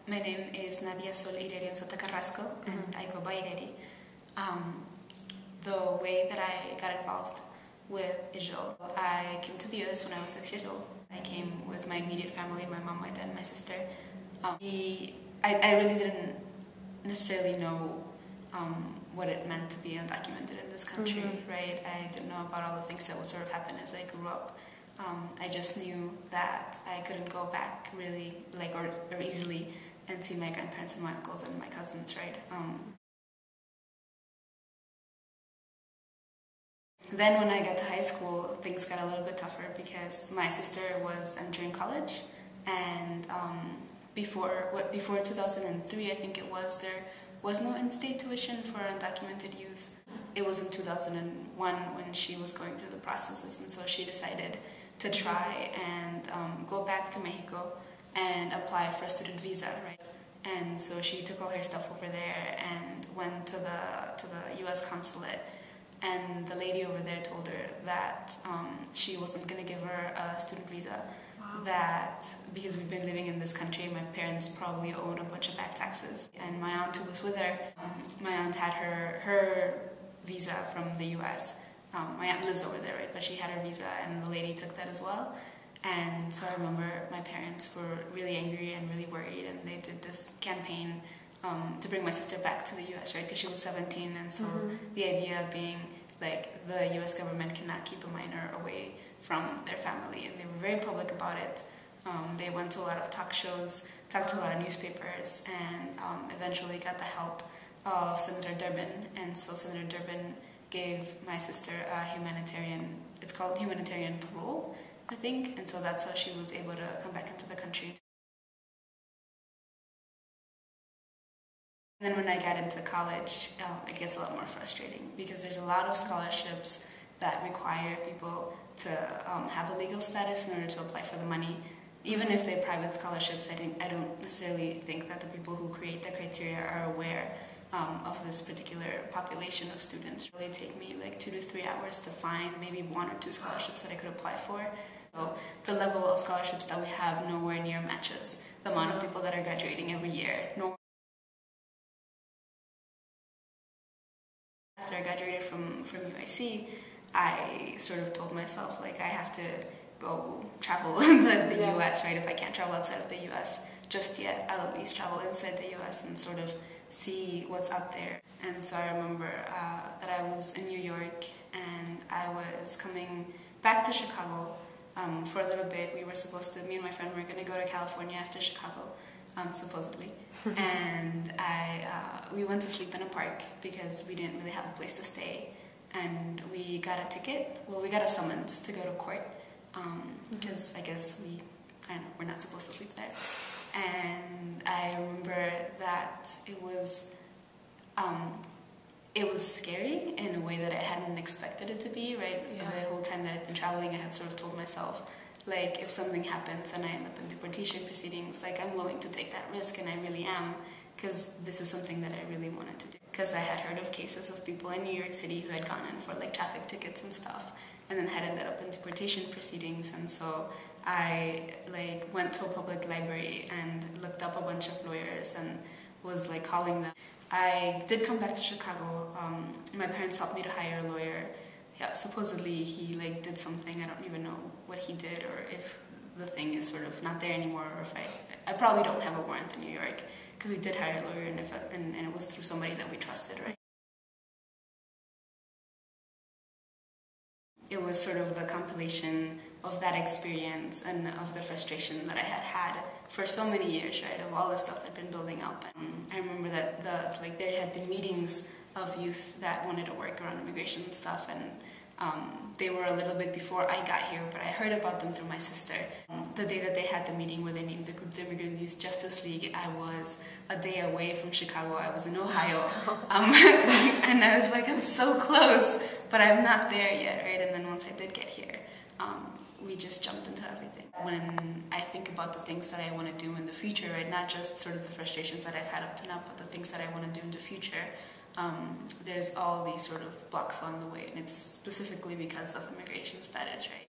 My name is Nadia Sol Ireri Sota Carrasco, and I go by Ireri. The way that I got involved with Israel, I came to the US when I was 6 years old. I came with my immediate family, my mom, my dad, and my sister. I really didn't necessarily know what it meant to be undocumented in this country, right? I didn't know about all the things that would sort of happen as I grew up. I just knew that I couldn't go back really, or easily and see my grandparents and my uncles and my cousins, right? Then when I got to high school, things got a little bit tougher because my sister was entering college, and before 2003, I think it was, there was no in-state tuition for undocumented youth. It was in 2001 when she was going through the processes, and so she decided to try and go back to Mexico and apply for a student visa, right? And so she took all her stuff over there and went to the U.S. consulate, and the lady over there told her that she wasn't going to give her a student visa. Wow. That because we've been living in this country, my parents probably owed a bunch of back taxes. And my aunt who was with her, my aunt had her visa from the U.S. My aunt lives over there, right? But she had her visa, and the lady took that as well. And so I remember my parents were really angry and really worried, and they did this campaign to bring my sister back to the U.S., right? Because she was 17, and so the idea being like the U.S. government cannot keep a minor away from their family, and they were very public about it. They went to a lot of talk shows, talked to a lot of newspapers, and eventually got the help of Senator Durbin. And so Senator Durbin gave my sister a humanitarian, it's called humanitarian parole, I think, and so that's how she was able to come back into the country. And then when I got into college, it gets a lot more frustrating because there's a lot of scholarships that require people to have a legal status in order to apply for the money. Even if they're private scholarships, I don't necessarily think that the people who create the criteria are aware of this particular population of students. It really take me like 2 to 3 hours to find maybe 1 or 2 scholarships that I could apply for. So the level of scholarships that we have nowhere near matches the amount of people that are graduating every year. After I graduated from UIC, I sort of told myself, like, I have to go travel the US, right? If I can't travel outside of the US just yet, I'll at least travel inside the US and sort of see what's out there. And so I remember that I was in New York, and I was coming back to Chicago for a little bit. We were supposed to, me and my friend were going to go to California after Chicago. Supposedly. And we went to sleep in a park because we didn't really have a place to stay. And we got a ticket, well, we got a summons to go to court because I guess we're not supposed to sleep there. And I remember that it was scary in a way that I hadn't expected it to be, right? Yeah. The whole time that I'd been traveling, I had sort of told myself, like, if something happens and I end up in deportation proceedings, like, I'm willing to take that risk, and I really am, because this is something that I really wanted to do. Because I had heard of cases of people in New York City who had gone in for, like, traffic tickets and stuff, and then had ended up in deportation proceedings, and so I, like, went to a public library and looked up a bunch of lawyers and was, like, calling them. I did come back to Chicago. My parents helped me to hire a lawyer. Yeah, supposedly he like did something. I don't even know what he did, or if the thing is sort of not there anymore, or if I probably don't have a warrant in New York, because we did hire a lawyer, and it was through somebody that we trusted, right? It was sort of the compilation of that experience and of the frustration that I had for so many years, right, of all the stuff that had been building up. And I remember that there had been meetings of youth that wanted to work around immigration and stuff, and they were a little bit before I got here, but I heard about them through my sister. The day that they had the meeting where they named the group the Immigrant Youth Justice League, I was a day away from Chicago. I was in Ohio. And I was like, I'm so close, but I'm not there yet, right? And then once I did get here, we just jumped into everything. When I think about the things that I want to do in the future, right, not just sort of the frustrations that I've had up to now, but the things that I want to do in the future, there's all these sort of blocks along the way, and it's specifically because of immigration status, right?